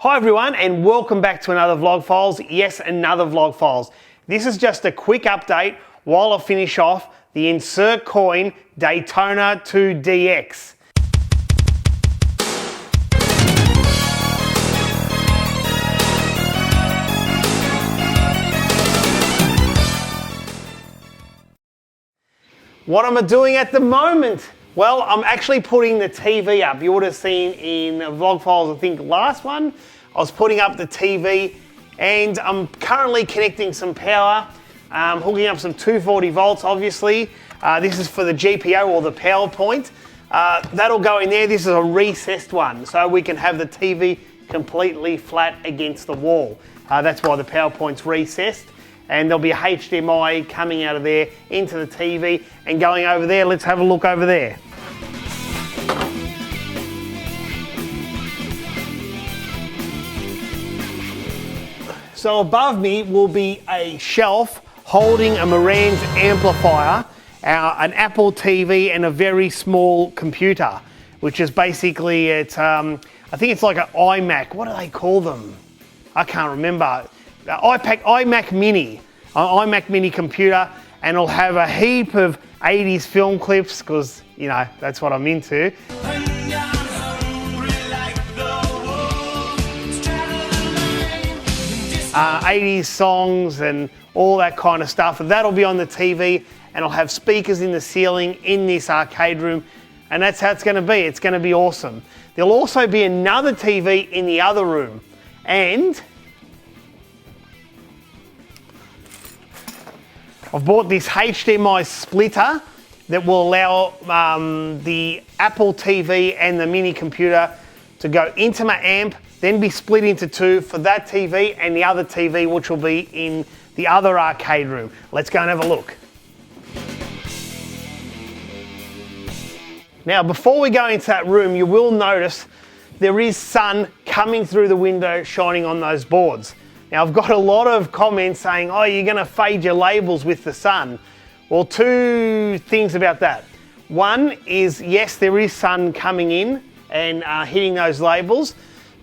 Hi everyone, and welcome back to another Vlog Files. Yes, another Vlog Files. This is just a quick update while I finish off the Insert Coin Daytona 2 DX. What am I doing at the moment? Well, I'm actually putting the TV up. You would have seen in Vlog Files, I think last one, I was putting up the TV and I'm currently connecting some power, hooking up some 240 volts obviously. This is for the GPO or the power point. That'll go in there. This is a recessed one, so we can have the TV completely flat against the wall. That's why the power point's recessed. And there'll be a HDMI coming out of there into the TV and going over there. Let's have a look over there. So above me will be a shelf holding a Marantz amplifier, an Apple TV and a very small computer, which is basically, I think it's like an iMac. What do they call them? I can't remember. iMac Mini, an iMac Mini computer, and it'll have a heap of 80s film clips because, you know, that's what I'm into. 80s songs and all that kind of stuff. And that'll be on the TV, and it'll have speakers in the ceiling in this arcade room, and that's how it's going to be. It's going to be awesome. There'll also be another TV in the other room, and I've bought this HDMI splitter that will allow the Apple TV and the mini computer to go into my amp, then be split into two for that TV and the other TV, which will be in the other arcade room. Let's go and have a look. Now, before we go into that room, you will notice there is sun coming through the window, shining on those boards. Now, I've got a lot of comments saying, oh, you're going to fade your labels with the sun. Well, two things about that. One is, yes, there is sun coming in and hitting those labels,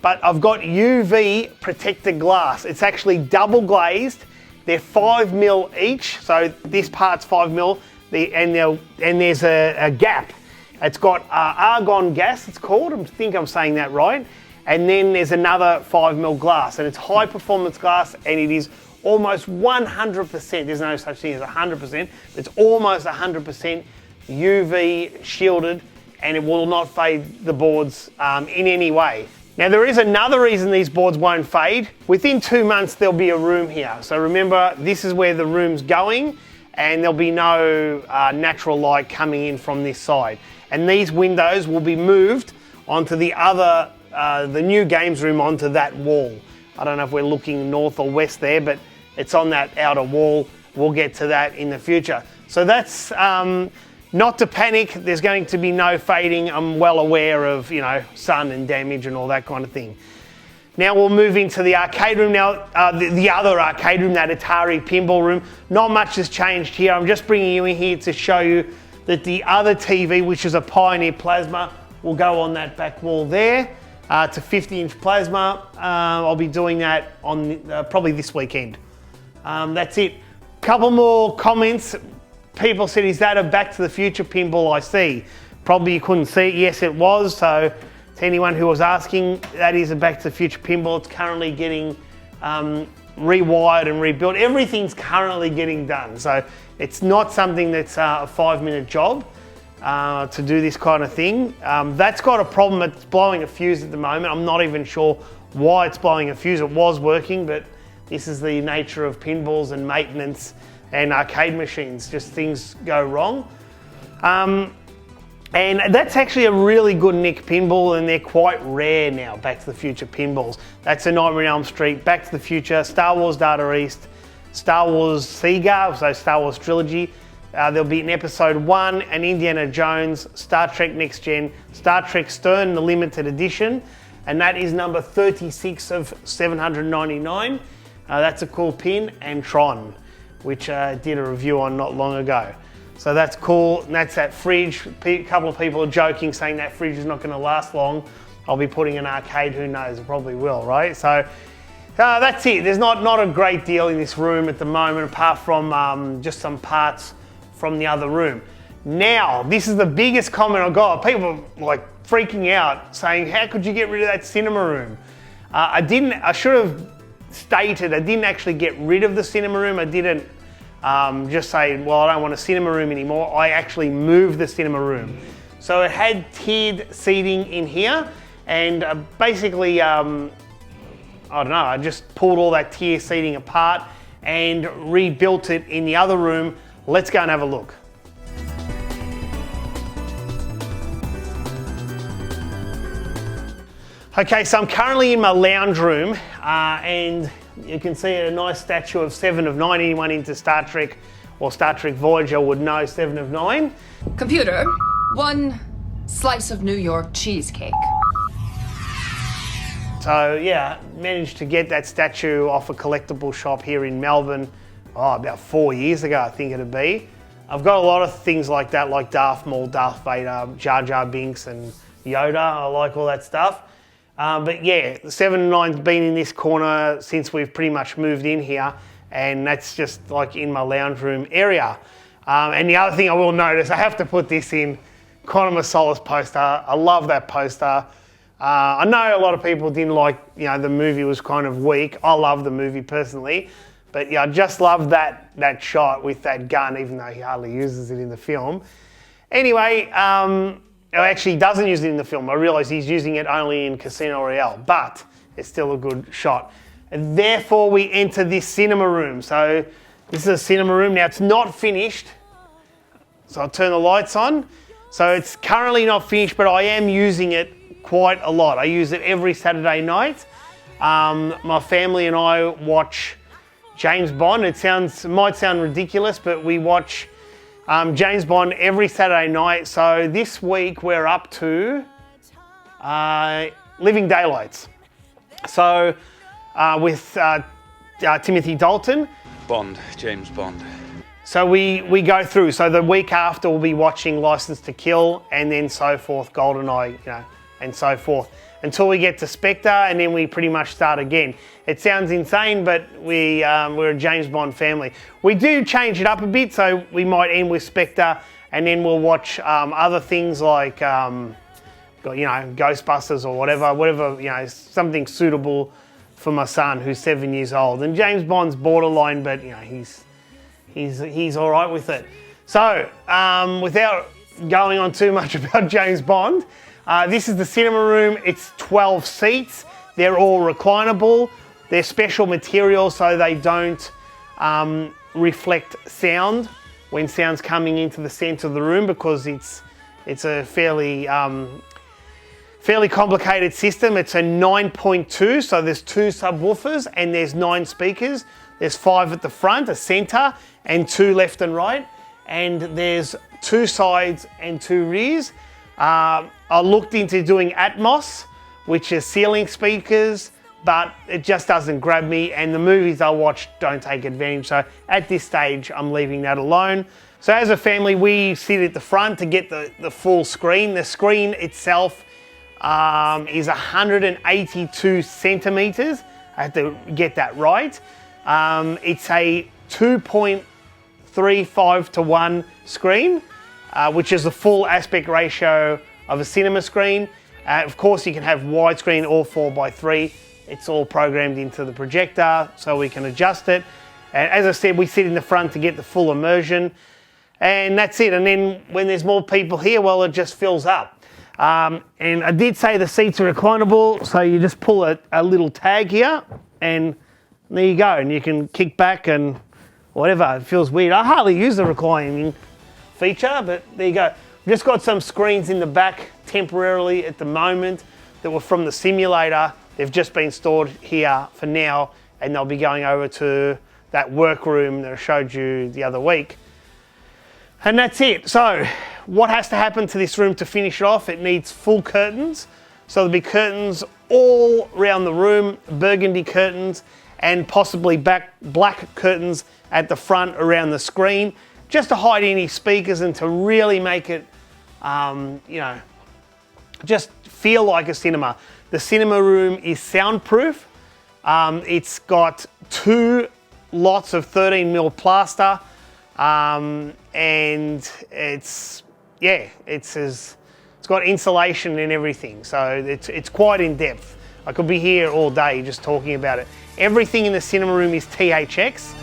but I've got UV protected glass. It's actually double glazed. They're 5mm each, so this part's 5mm, and there's a gap. It's got argon gas, it's called. I think I'm saying that right. And then there's another 5mm glass, and it's high performance glass, and it is almost 100%. There's no such thing as 100%. It's almost 100% UV shielded, and it will not fade the boards in any way. Now, there is another reason these boards won't fade. Within 2 months, there'll be a room here. So remember, this is where the room's going, and there'll be no natural light coming in from this side. And these windows will be moved onto the other, the new games room, onto that wall. I don't know if we're looking north or west there, but it's on that outer wall. We'll get to that in the future. So that's not to panic. There's going to be no fading. I'm well aware of, you know, sun and damage and all that kind of thing. Now we'll move into the arcade room. Now, the other arcade room, that Atari pinball room, not much has changed here. I'm just bringing you in here to show you that the other TV, which is a Pioneer Plasma, will go on that back wall there. It's a 50-inch plasma. I'll be doing that on probably this weekend. That's it. Couple more comments. People said, is that a Back to the Future pinball I see? Probably you couldn't see it. Yes, it was. So to anyone who was asking, that is a Back to the Future pinball. It's currently getting rewired and rebuilt. Everything's currently getting done. So it's not something that's a 5-minute job to do this kind of thing. That's got a problem. It's blowing a fuse at the moment. I'm not even sure why it's blowing a fuse. It was working, but this is the nature of pinballs and maintenance and arcade machines. Just things go wrong. And that's actually a really good nick pinball, and they're quite rare now, Back to the Future pinballs. That's a Nightmare on Elm Street, Back to the Future, Star Wars Data East, Star Wars Sega, so Star Wars Trilogy. There'll be an Episode 1, an Indiana Jones, Star Trek Next Gen, Star Trek Stern, the limited edition, and that is number 36 of 799. That's a cool pin, and Tron, which I did a review on not long ago. So that's cool, and that's that fridge. A couple of people are joking, saying that fridge is not going to last long. I'll be putting an arcade, who knows, I probably will, right? So that's it. There's not a great deal in this room at the moment, apart from just some parts from the other room. Now, this is the biggest comment I got. People like freaking out, saying, how could you get rid of that cinema room? I should have stated, I didn't actually get rid of the cinema room. I didn't just say, well, I don't want a cinema room anymore. I actually moved the cinema room. So it had tiered seating in here, and basically, I don't know, I just pulled all that tier seating apart and rebuilt it in the other room. Let's go and have a look. Okay, so I'm currently in my lounge room, and you can see a nice statue of Seven of Nine. Anyone into Star Trek or Star Trek Voyager would know Seven of Nine. Computer, 1 slice of New York cheesecake. So yeah, managed to get that statue off a collectible shop here in Melbourne, about 4 years ago, I think it'd be. I've got a lot of things like that, like Darth Maul, Darth Vader, Jar Jar Binks and Yoda. I like all that stuff. But yeah, the 7 of 9's been in this corner since we've pretty much moved in here, and that's just like in my lounge room area. And the other thing I will notice, I have to put this in, Quantum of Solace poster. I love that poster. I know a lot of people didn't like, the movie was kind of weak. I love the movie personally, but yeah, I just love that shot with that gun, even though he hardly uses it in the film. Anyway, actually he doesn't use it in the film. I realise he's using it only in Casino Royale, but it's still a good shot. And therefore we enter this cinema room. So this is a cinema room. Now it's not finished, so I'll turn the lights on. So it's currently not finished, but I am using it quite a lot. I use it every Saturday night. My family and I watch James Bond. It might sound ridiculous, but we watch James Bond every Saturday night. So this week we're up to Living Daylights. So with Timothy Dalton. Bond, James Bond. So we go through. So the week after we'll be watching License to Kill, and then so forth, GoldenEye, and so forth, until we get to Spectre, and then we pretty much start again. It sounds insane, but we're a James Bond family. We do change it up a bit, so we might end with Spectre, and then we'll watch other things like Ghostbusters or whatever, something suitable for my son who's 7 years old. And James Bond's borderline, but he's all right with it. So without going on too much about James Bond, this is the cinema room. It's 12 seats. They're all reclinable. They're special material so they don't reflect sound when sound's coming into the centre of the room, because it's a fairly complicated system. It's a 9.2, so there's 2 subwoofers and there's 9 speakers. There's 5 at the front, a centre, and 2 left and right. And there's 2 sides and 2 rears. I looked into doing Atmos, which is ceiling speakers, but it just doesn't grab me, and the movies I watch don't take advantage. So at this stage, I'm leaving that alone. So as a family, we sit at the front to get the full screen. The screen itself is 182 centimetres. I have to get that right. It's a 2.35:1 screen, which is the full aspect ratio of a cinema screen. Of course, you can have widescreen or 4:3. It's all programmed into the projector, so we can adjust it. And as I said, we sit in the front to get the full immersion, and that's it. And then when there's more people here, well, it just fills up. And I did say the seats are reclinable, so you just pull a little tag here, and there you go. And you can kick back and whatever. It feels weird. I hardly use the reclining feature, but there you go. We've just got some screens in the back temporarily at the moment that were from the simulator. They've just been stored here for now, and they'll be going over to that workroom that I showed you the other week. And that's it. So what has to happen to this room to finish it off? It needs full curtains. So there'll be curtains all around the room, burgundy curtains, and possibly black curtains at the front around the screen, just to hide any speakers and to really make it, just feel like a cinema. The cinema room is soundproof. It's got 2 lots of 13mm plaster, and it's got insulation and everything. So it's quite in depth. I could be here all day just talking about it. Everything in the cinema room is THX.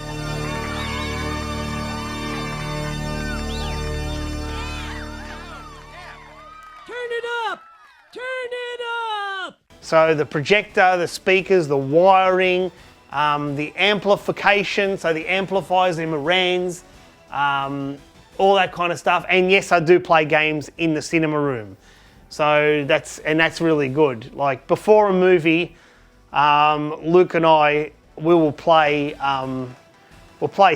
So the projector, the speakers, the wiring, the amplification, so the amplifiers, the Marantz, all that kind of stuff. And yes, I do play games in the cinema room. So that's really good. Like before a movie, Luke and I, we'll play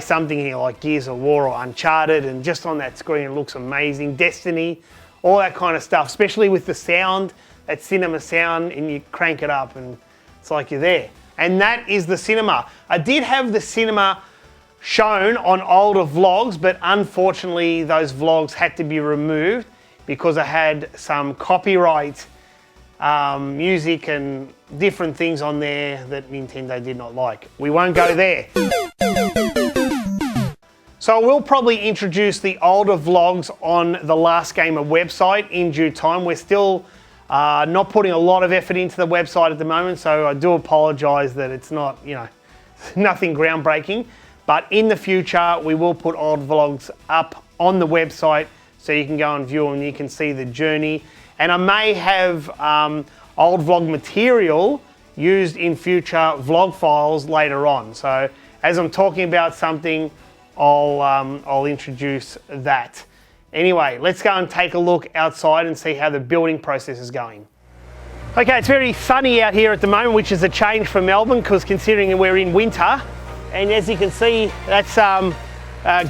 something here like Gears of War or Uncharted, and just on that screen it looks amazing. Destiny, all that kind of stuff, especially with the sound, that cinema sound, and you crank it up and it's like you're there. And that is the cinema. I did have the cinema shown on older vlogs, but unfortunately those vlogs had to be removed because I had some copyright music and different things on there that Nintendo did not like. We won't go there. So I will probably introduce the older vlogs on the Last Gamer website in due time. We're still not putting a lot of effort into the website at the moment, so I do apologise that it's not, nothing groundbreaking. But in the future, we will put old vlogs up on the website so you can go and view them and you can see the journey. And I may have old vlog material used in future vlog files later on. So as I'm talking about something, I'll introduce that. Anyway, let's go and take a look outside and see how the building process is going. Okay, it's very sunny out here at the moment, which is a change for Melbourne because considering we're in winter. And as you can see, that's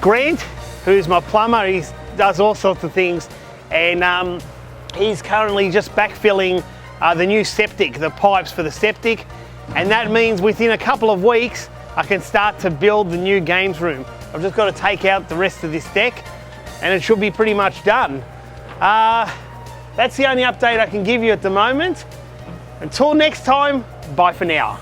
Grant, who's my plumber. He does all sorts of things. And he's currently just backfilling the new septic, the pipes for the septic. And that means within a couple of weeks, I can start to build the new games room. I've just got to take out the rest of this deck and it should be pretty much done. That's the only update I can give you at the moment. Until next time, bye for now.